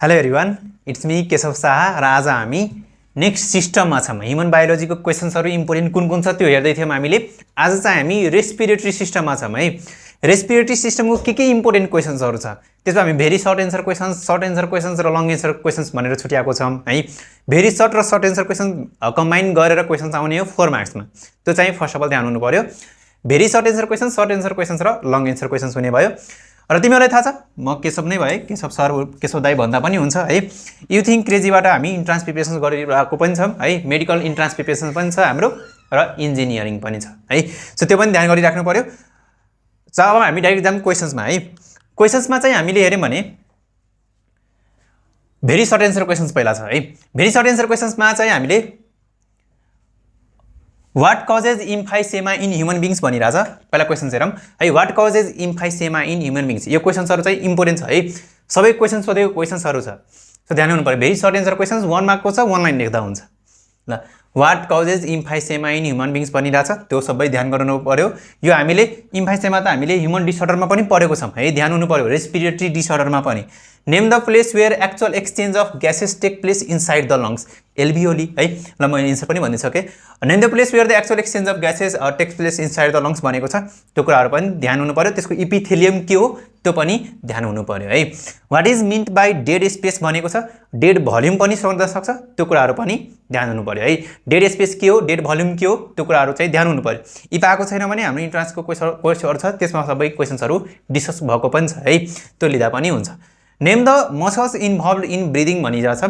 Hello everyone, it's me Keshav Shah र आज हामी नेक्स्ट सिस्टममा छौँ। ह्युमन बायोलोजीको क्वेसन्सहरू इम्पोर्टेन्ट कुन कुन छ त्यो हेर्दै थियौँ हामीले। आज चाहिँ हामी रेस्पिरेटरी सिस्टममा छौँ है। रेस्पिरेटरी सिस्टमको के इम्पोर्टेन्ट क्वेसन्सहरू छ त्यसमा हामी very short answer questions, short answer questions र लङ एन्सर क्वेसन्स भनेर छुट्याएको छौँ है। भेरी सर्ट र सर्ट एन्सर क्वेसन कम्बाइन गरेर क्वेसन्स आउने हो 4 मार्क्समा। त्यो चाहिँ फर्स्ट अफ अल ध्यान हुनु पर्यो। भेरी सर्ट एन्सर क्वेसन्स र लङ एन्सर क्वेसन्स हुने भयो। र तिमीहरूलाई थाहा छ म केशव नै भए, केशव सर केशव दाई भन्दा पनि हुन्छ है। यु थिङ्क क्रेजीबाट हामी इन्ट्रान्स प्रिपरेसन गरिरहेको पनि छौँ है। मेडिकल इन्ट्रान्स प्रिपरेसन पनि छ हाम्रो र इन्जिनियरिङ पनि छ है। सो त्यो पनि ध्यान गरिराख्नु पर्यो। अब हामी डाइरेक्ट जाम क्वेसन्समा है। क्वेसन्समा चाहिँ हामीले हेऱ्यौँ भने भेरी सर्ट एन्सर क्वेसन्स पहिला छ है। भेरी सर्ट एन्सर क्वेसन्समा चाहिँ हामीले what causes emphysema in human beings भनिरहेछ। पहिला क्वेसन्स हेरौँ है। What causes emphysema in human beings, यो क्वेसन्सहरू चाहिँ इम्पोर्टेन्ट छ है। सबै क्वेसन्स सोधेको क्वेसन्सहरू छ, सो ध्यान हुनु पऱ्यो। भेरी सर्ट एन्सर क्वेसन्स 1 मार्कको छ, 1 लाइन लेख्दा हुन्छ ल। What causes emphysema in human beings भनिरहेछ, त्यो सबै ध्यान गर्नु पर्यो। यो हामीले इम्फाइसेमा त हामीले ह्युमन डिसअर्डरमा पनि पढेको छौँ है, ध्यान हुनु पर्यो। रेस्पिरेटरी डिसअर्डरमा पनि। Name the place where actual exchange of gases take place inside the lungs, alveoli है। ल मैले एन्सर पनि भनिसकेँ। Name the place where the actual exchange of gases takes place inside the lungs भनेको छ, त्यो कुराहरू पनि ध्यान हुनु पर्यो। त्यसको इपिथेलियम के हो त्यो पनि ध्यान हुनु पर्यो है। What is meant by dead space भनेको छ, डेड भल्युम पनि सोध्न सक्छ, त्यो कुराहरू पनि ध्यान हुनु पर्यो है। डेड स्पेस के हो, डेड भल्युम के हो, त्यो कुराहरू चाहिँ ध्यान हुनु पर्यो। यी पाएको छैन भने हाम्रो इन्ट्रान्सको कोर्सहरू छ, त्यसमा सबै क्वेसन्सहरू डिस्कस भएको पनि छ है, त्यो लिँदा पनि हुन्छ। Name the muscles involve in breathing भनिरहेछ।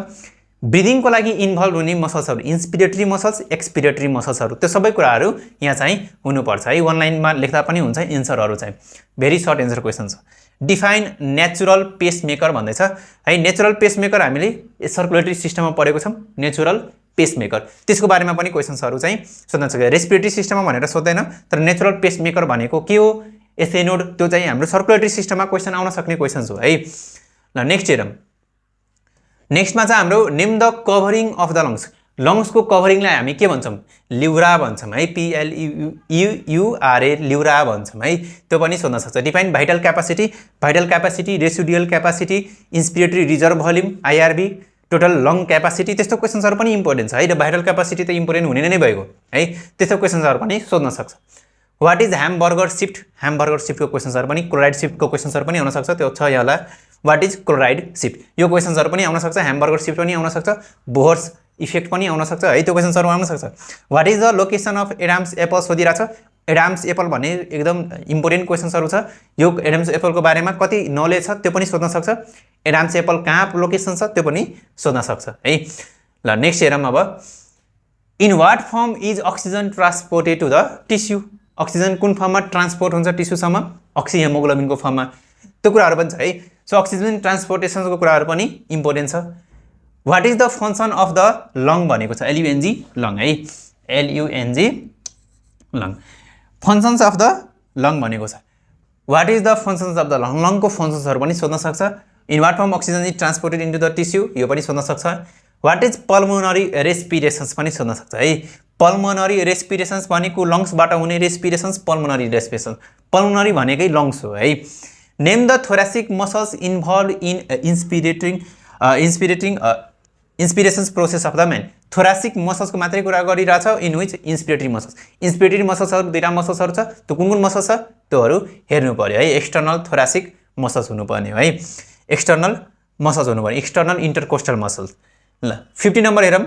ब्रिदिङको लागि इन्भल्भ हुने मसल्सहरू, इन्सपिरेटरी मसल्स, एक्सपिरेटरी मसल्सहरू, त्यो सबै कुराहरू यहाँ चाहिँ हुनुपर्छ है। 1 लाइनमा लेख्दा पनि हुन्छ एन्सरहरू चाहिँ। भेरी सर्ट एन्सर क्वेसन छ। डिफाइन नेचुरल पेसमेकर भन्दैछ है। नेचुरल पेसमेकर हामीले सर्कुलेटरी सिस्टममा पढेको छौँ, नेचुरल पेसमेकर, त्यसको बारेमा पनि क्वेसन्सहरू चाहिँ सोध्न सक्छ। रेस्पिरेटरी सिस्टममा भनेर सोध्दैन, तर नेचुरल पेसमेकर भनेको के हो, एसए नोड, त्यो चाहिँ हाम्रो सर्कुलेटरी सिस्टममा क्वेसन आउन सक्ने क्वेसन्स हो है। ल नेक्स्ट हेरौँ। नेक्स्टमा चाहिँ हाम्रो name the covering of the lungs, लङ्सको कभरिङलाई हामी के भन्छौँ, ल्युरा भन्छौँ है। PLURA ल्युरा भन्छौँ है, त्यो पनि सोध्न सक्छ। Define vital capacity, residual capacity, inspiratory reserve volume, IRV, total lung capacity, त्यस्तो क्वेसन्सहरू पनि इम्पोर्टेन्ट छ है। र भाइटल क्यापासिटी त इम्पोर्टेन्ट हुने नै भइगयो है, त्यस्तो क्वेसन्सहरू पनि सोध्न सक्छ। What is hamburger shift, hamburger सिफ्टको क्वेसन्सहरू पनि, क्लोराइड सिफ्टको क्वेसन्सहरू पनि आउन सक्छ, त्यो छ यहाँलाई। वाट इज क्लोराइड सिफ्ट, यो क्वेसन्सहरू पनि आउन सक्छ। ह्यामबर्गर सिफ्ट पनि आउन सक्छ, बोहर्स इफेक्ट पनि आउन सक्छ है, त्यो क्वेसन्सहरू आउन सक्छ। What is the location of Adam's apple सोधिरहेको छ। एडाम्स एप्पल भन्ने एकदम इम्पोर्टेन्ट क्वेसन्सहरू छ। यो एडाम्स एप्पलको बारेमा कति नलेज छ त्यो पनि सोध्न सक्छ। एडाम्स एप्पल कहाँ लोकेसन छ त्यो पनि सोध्न सक्छ है। ल नेक्स्ट हेरौँ अब। In what form is oxygen transported to the tissue, oxygen कुन फर्ममा ट्रान्सपोर्ट हुन्छ टिस्युसम्म, अक्सिहेमोग्लोबिनको फर्ममा, त्यो कुराहरू पनि छ है। सो अक्सिजन ट्रान्सपोर्टेसनको कुराहरू पनि इम्पोर्टेन्ट छ। What is the function of the long भनेको छ, LUNG लङ है, LUNG long, functions of the long भनेको छ। What is the functions of the long, लङको फङ्सन्सहरू पनि सोध्न सक्छ। In what form oxygen is transported into the tissue, यो पनि सोध्न सक्छ। वाट इज पल्मोनरी रेस्पिरेसन्स पनि सोध्न सक्छ है। पल्मोनरी रेस्पिरेसन्स भनेको लङ्सबाट हुने रेस्पिरेसन्स, पल्मोनरी रेस्पिरेसन्स, पल्मोनरी भनेकै लङ्स हो है। Name the thoracic muscles involve in inspirations process of the man, thoracic मसल्सको मात्रै कुरा गरिरहेछ। In which inspiratory muscles, inspiratory मसल्सहरू 2टा मसल्सहरू छ, त्यो कुन कुन मसल्स छ त्योहरू हेर्नु पर्यो है। एक्सटर्नल थोरासिक मसल्स हुनुपर्ने हो है, एक्सटर्नल मसल्स हुनुपर्ने, एक्सटर्नल इन्टरकोस्टल मसल्स। ल 50 नम्बर हेरौँ।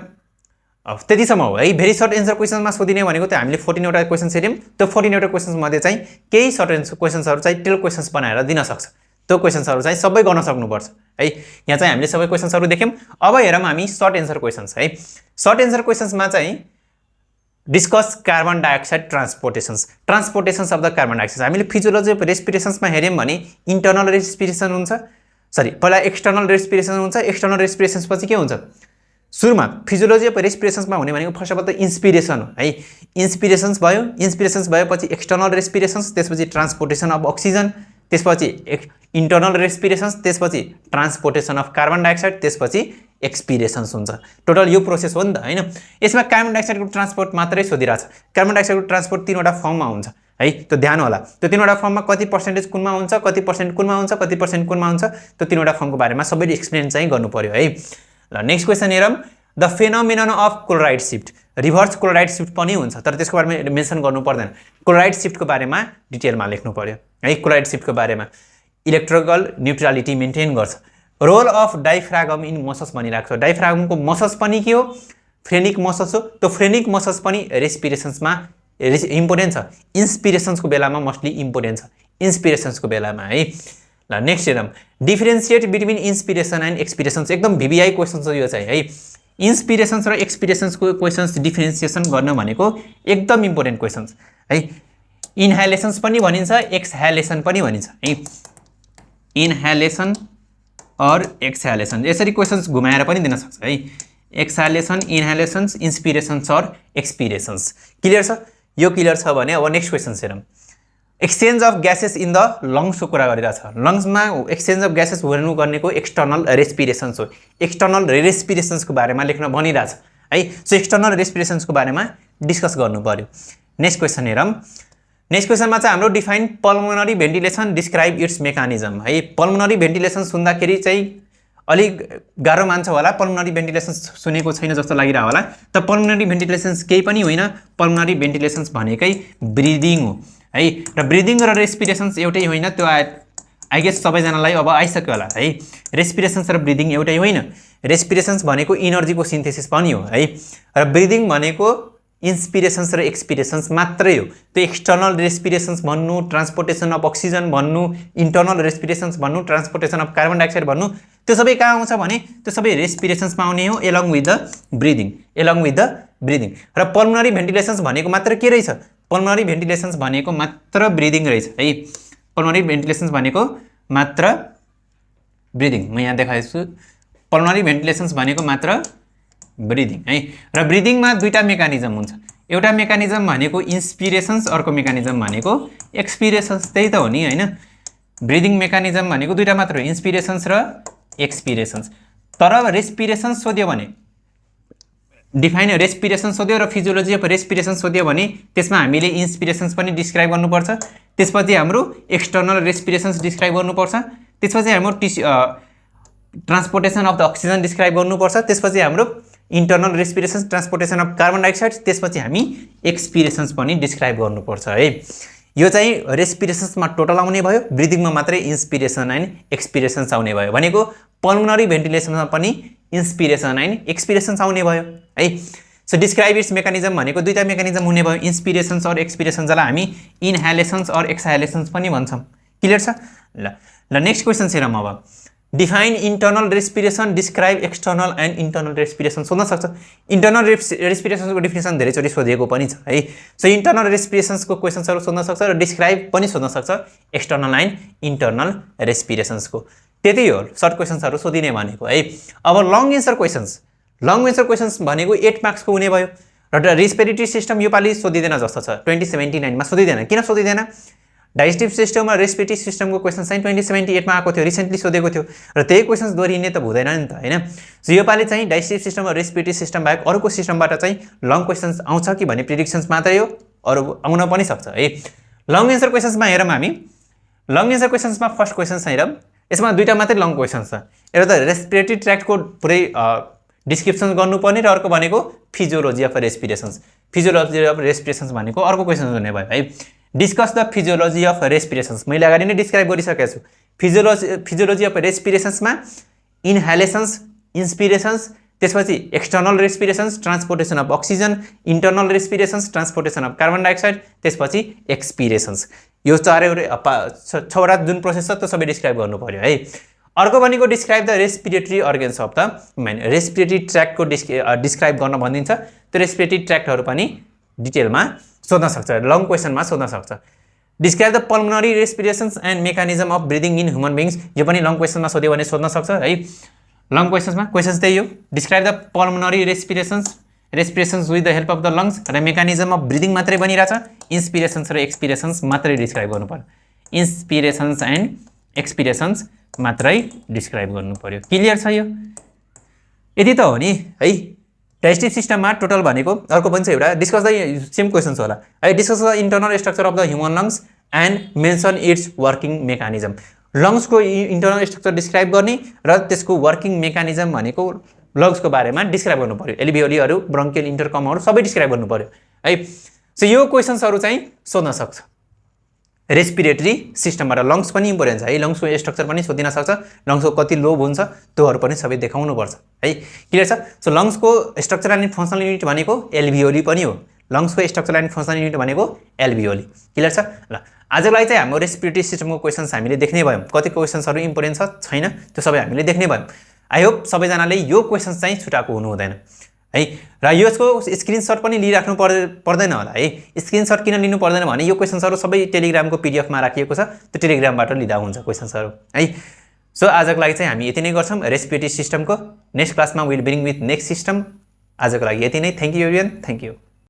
अब त्यतिसम्म हो है। भेरी सर्ट एन्सर क्वेसनमा सोधिने भनेको त हामीले 14 वटा क्वेसन्स हेऱ्यौँ, त्यो 14 वटा क्वेसन्समध्ये चाहिँ केही सर्ट एन्सर क्वेसन्सहरू चाहिँ टेल क्वेसन्स बनाएर दिन सक्छ, त्यो क्वेसन्सहरू चाहिँ सबै गर्न सक्नुपर्छ है। यहाँ चाहिँ हामीले सबै क्वेसन्सहरू देख्यौँ। अब हेरौँ हामी सर्ट एन्सर क्वेसन्स है। सर्ट एन्सर क्वेसन्समा चाहिँ discuss carbon dioxide transportations of the carbon dioxide. हामीले फिजियोलोजी अफ रेस्पिरेसन्समा हेऱ्यौँ भने इन्टर्नल रेस्पिरेसन हुन्छ, सरी पहिला एक्सटर्नल रेस्पिरेसन हुन्छ, एक्सटर्नल रेस्पिरेसन्स पछि के हुन्छ, सुरुमा फिजियोलोजी अफ रेस्पिरेसन्समा हुने भनेको फर्स्ट अफ अल त इन्सपिरेसन हो है। इन्सपिरेसन्स भयो, इन्सपिरेसन्स भएपछि एक्सटर्नल रेस्पिरेसन्स, त्यसपछि ट्रान्सपोर्टेसन अफ अक्सिजन, त्यसपछि इन्टर्नल रेस्पिरेसन्स, त्यसपछि ट्रान्सपोर्टेसन अफ कार्बन डाइअक्साइड, त्यसपछि एक्सपिरेसन्स हुन्छ। टोटल यो प्रोसेस हो नि त हैन। यसमा कार्बन डाइअक्साइडको ट्रान्सपोर्ट मात्रै सोधिरहेछ। कार्बन डाइअक्साइडको ट्रान्सपोर्ट 3 वटा फर्ममा हुन्छ है। त्यो ध्यान होला, त्यो तीनवटा फर्ममा कति पर्सेन्टेज कुनमा हुन्छ, कति पर्सेन्ट कुनमा हुन्छ, कति पर्सेन्ट कुनमा हुन्छ, त्यो तीनवटा फर्मको बारेमा सबैले एक्सप्लेन चाहिँ गर्नु पर्यो है। ल नेक्स्ट क्वेसन हेरौँ, the phenomenon of chloride shift, reverse chloride shift पनि हुन्छ तर त्यसको बारेमा मेन्सन गर्नु पर्दैन। क्लोराइड शिफ्टको बारेमा डिटेलमा लेख्नु पर्यो है। क्लोराइड शिफ्टको बारेमा इलेक्ट्रिकल न्युट्रलिटी मेन्टेन गर्छ। Role of diaphragm in muscles भनिरहेको छ। डायफ्रागमको मसल्स पनि के हो, फ्रेनिक मसल्स हो। त्यो फ्रेनिक मसल्स पनि रेस्पिरेसन्समा इम्पोर्टेन्ट छ, इन्सपिरेसन्सको बेलामा मोस्टली इम्पोर्टेन्ट छ, इन्सपिरेसन्सको बेलामा है। ल नेक्स्ट हेरौँ, डिफरेन्सिएट बिट्विन इन्सपिरेसन एन्ड एक्सपिरेसन्स, एकदम भिभिआई क्वेसन छ यो चाहिँ है। इन्सपिरेसन्स र एक्सपिरेसन्सको क्वेसन्स डिफरेन्सिएसन गर्न भनेको एकदम इम्पोर्टेन्ट क्वेसन्स है। इन्हालेसन्स पनि भनिन्छ, एक्सहालेसन पनि भनिन्छ है। इन्हालेसन और एक्सहालेसन यसरी क्वेसन्स घुमाएर पनि दिन सक्छ है। एक्सहालेसन, इन्हालेसन्स, इन्सपिरेसन्स और एक्सपिरेसन्स। क्लियर छ? यो क्लियर छ भने अब नेक्स्ट क्वेसन्स हेरौँ। Exchange of gases in the लङ्सको कुरा गरिरहेछ। लङ्समा एक्सचेन्ज अफ ग्यासेस हुनु गर्नेको एक्सटर्नल रेस्पिरेसन्स हो। एक्सटर्नल रेस्पिरेसन्सको बारेमा लेख्न भनिरहेछ है। सो एक्सटर्नल रेस्पिरेसन्सको बारेमा डिस्कस गर्नु पर्यो। नेक्स्ट क्वेसन हेरौँ। नेक्स्ट क्वेसनमा चाहिँ हाम्रो define pulmonary ventilation, describe it's mechanism है। पल्मोनरी भेन्टिलेसन सुन्दाखेरि चाहिँ अलिक गाह्रो मान्छ होला, पल्मोनरी भेन्टिलेसन सुनेको छैन जस्तो लागिरह होला। त पल्मोनरी भेन्टिलेसन्स केही पनि होइन, पल्मोनरी भेन्टिलेसन्स भनेकै ब्रिदिङ हो है। र ब्रिदिङ र रेस्पिरेसन्स एउटै होइन, त्यो आई गेस सबैजनालाई अब आइसक्यो होला है। रेस्पिरेसन्स र ब्रिदिङ एउटै होइन। रेस्पिरेसन्स भनेको इनर्जीको सिन्थेसिस पनि हो है, र ब्रिदिङ भनेको इन्सपिरेसन्स र एक्सपिरेसन्स मात्रै हो। त्यो एक्सटर्नल रेस्पिरेसन्स भन्नु, ट्रान्सपोर्टेसन अफ अक्सिजन भन्नु, इन्टर्नल रेस्पिरेसन्स भन्नु, ट्रान्सपोर्टेसन अफ कार्बन डाइअक्साइड भन्नु, त्यो सबै कहाँ आउँछ भने त्यो सबै रेस्पिरेसन्समा आउने हो, along with the breathing, along with the breathing. र पल्मोनरी भेन्टिलेसन्स भनेको मात्र के रहेछ, पल्मोनरी भेन्टिलेसन्स भनेको मात्र ब्रिदिङ रहेछ है। पल्मोनरी भेन्टिलेसन्स भनेको मात्र ब्रिदिङ, म यहाँ देखाएको छु। पल्मोनरी भेन्टिलेसन्स भनेको मात्र ब्रिदिङ है। र ब्रिदिङमा दुईटा मेकानिजम हुन्छ, एउटा मेकानिजम भनेको इन्सपिरेसन्स, अर्को मेकानिजम भनेको एक्सपिरेसन्स। त्यही त हो नि होइन। ब्रिदिङ मेकानिजम भनेको दुईटा मात्र हो, इन्सपिरेसन्स र एक्सपिरेसन्स। तर रेस्पिरेसन्स सोध्यो भने, डिफाइन रेस्पिरेसन्स सोध्यो र फिजियोलोजी अफ रेस्पिरेसन्स सोध्यो भने त्यसमा हामीले इन्सपिरेसन्स पनि डिस्क्राइब गर्नुपर्छ, त्यसपछि हाम्रो एक्सटर्नल रेस्पिरेसन्स डिस्क्राइब गर्नुपर्छ, त्यसपछि हाम्रो transportation of the oxygen describe गर्नुपर्छ, त्यसपछि हाम्रो internal respirations, transportation of carbon dioxide, त्यसपछि हामी एक्सपिरेसन्स पनि डिस्क्राइब गर्नुपर्छ है। यो चाहिँ रेस्पिरेसन्समा टोटल आउने भयो, ब्रिदिङमा मात्रै इन्सपिरेसन एन्ड एक्सपिरेसन्स आउने भयो। भनेको पल्मोनरी भेन्टिलेसनमा पनि इन्सपिरेसन एन्ड एक्सपिरेसन्स आउने भयो है। सो डिस्क्राइब इट्स मेकानिजम भनेको दुईटा मेकानिजम हुने भयो, इन्सपिरेसन्स और एक्सपिरेसन्स, जसलाई हामी इन्हालेसन्स और एक्सहालेसन्स पनि भन्छौँ। क्लियर छ? ल नेक्स्ट क्वेसन हेरौँ अब। Define internal respiration, describe external and internal respiration सोध्न सक्छ। इन्टर्नल रेस्पिरेसनको डिफिनेसन धेरैचोटि सोधिएको पनि छ है। सो इन्टर्नल रेस्पिरेसन्सको क्वेसन्सहरू सोध्न सक्छ र डिस्क्राइब पनि सोध्न सक्छ एक्सटर्नल एन्ड इन्टर्नल रेस्पिरेसन्सको। त्यति हो सर्ट क्वेसन्सहरू सोधिने भनेको है। अब long answer questions, long answer questions भनेको 8 मार्क्सको हुने भयो र रेस्पिरेटरी सिस्टम योपालि सोधिँदैन जस्तो छ, 2079 मा सोधिँदैन। किन सोधिँदैन? डाइजेस्टिभ सिस्टम र रेस्पिरेटरी सिस्टमको क्वेसन चाहिँ 2078 मा आएको थियो, रिसेन्टली सोधेको थियो र त्यही क्वेसन्स दोहोरिने त हुँदैन नि त होइन। सो योपालि चाहिँ डाइजेस्टिभ सिस्टम र रेस्पिरेटरी सिस्टम बाहेक अरूको सिस्टमबाट चाहिँ लङ क्वेसन्स आउँछ कि भन्ने प्रिडिक्सन्स मात्रै हो, अरू आउन पनि सक्छ है। लङ एन्सर क्वेसन्समा हेरौँ हामी। लङ एन्सर क्वेसन्समा फर्स्ट क्वेसन्स हेरौँ, यसमा दुईटा मात्रै लङ क्वेसन्स छ। एउटा त रेस्पिरेटरी ट्र्याक्टको पुरै डिस्क्रिप्सन गर्नुपर्ने र अर्को भनेको फिजियोलोजी अफ रेस्पिरेसन्स। फिजियोलोजी अफ रेस्पिरेसन्स भनेको अर्को क्वेसन हुने भयो है। डिस्कस द फिजियोलोजी अफ रेस्पिरेसन्स, मैले अगाडि नै डिस्क्राइब गरिसकेको छु। फिजियोलोजी अफ रेस्पिरेसन्समा इन्हालेसन्स, इन्सपिरेसन्स, त्यसपछि external respirations, transportation of oxygen, internal respirations, transportation of carbon dioxide, त्यसपछि एक्सपिरेसन्स। यो छवटा जुन प्रोसेस छ त्यो सबै डिस्क्राइब गर्नु पर्यो है। अर्को भनेको describe the respiratory organs of the man, respiratory ट्र्याक्टको डिस्क्राइब गर्न भनिन्छ। त्यो रेस्पिरेटरी ट्र्याक्टहरू पनि डिटेलमा सोध्न सक्छ, लङ क्वेसनमा सोध्न सक्छ। Describe the pulmonary respirations and mechanism of breathing in human beings, यो पनि लङ क्वेसनमा सोध्यो भने सोध्न सक्छ है। लङ क्वेसन्समा क्वेसन्स त्यही हो, describe the pulmonary respirations with the help of the lungs र मेकानिजम अफ ब्रिदिङ मात्रै बनिरहेछ, इन्सपिरेसन्स र एक्सपिरेसन्स मात्रै डिस्क्राइब गर्नु पर्यो, इन्सपिरेसन्स एन्ड एक्सपिरेसन्स मात्रै डिस्क्राइब गर्नु पर्यो। क्लियर छ यो? यति त हो नि है। डाइजेस्टिभ सिस्टममा टोटल भनेको अर्को पनि छ एउटा डिस्कस द सेम क्वेसन्स होला है discuss the internal structure of the human lungs and mention its working mechanism लङ्सको इन्टरनल स्ट्रक्चर डिस्क्राइब गर्ने र त्यसको वर्किङ मेकानिजम भनेको लङ्सको बारेमा डिस्क्राइब गर्नु पर्यो एल्भियोलीहरू ब्रोन्कियल इन्टरकमहरू सबै डिस्क्राइब गर्नु पर्यो है सो यो क्वेसन्सहरू चाहिँ सोध्न सक्छ रेस्पिरेटरी सिस्टमबाट लङ्स पनि इम्पोर्टेन्ट छ है लङ्सको स्ट्रक्चर पनि सोधिन सक्छ लङ्सको कति लोब हुन्छ त्योहरू पनि सबै देखाउनुपर्छ है क्लियर छ सो लङ्सको स्ट्रक्चरल एन्ड फङ्सनल युनिट भनेको एल्भियोली पनि हो लङ्सको स्ट्रक्चरल एन्ड फङ्सनल युनिट भनेको एल्भियोली क्लियर छ ल आजलाई चाहिँ हाम्रो रेस्पिरेटरी सिस्टमको क्वेसन्स हामीले देख्ने भयौँ कति क्वेसन्सहरू इम्पोर्टेन्ट छ छैन त्यो सबै हामीले देख्ने भयौँ आई होप सबैजनाले यो क्वेसन्स चाहिँ छुटाएको हुनु हुँदैन है र यसको स्क्रिनसट पनि लिइराख्नु पर्दैन होला है स्क्रिनसट किन लिनु पर्दैन भने यो क्वेसन्सहरू सबै टेलिग्रामको पिडिएफमा राखिएको छ त्यो टेलिग्रामबाट लिँदा हुन्छ क्वेसन्सहरू है सो आजको लागि चाहिँ हामी यति नै गर्छौँ रेस्पिरेटरी सिस्टमको नेक्स्ट क्लासमा will bring with next system आजको लागि यति नै thank you everyone thank you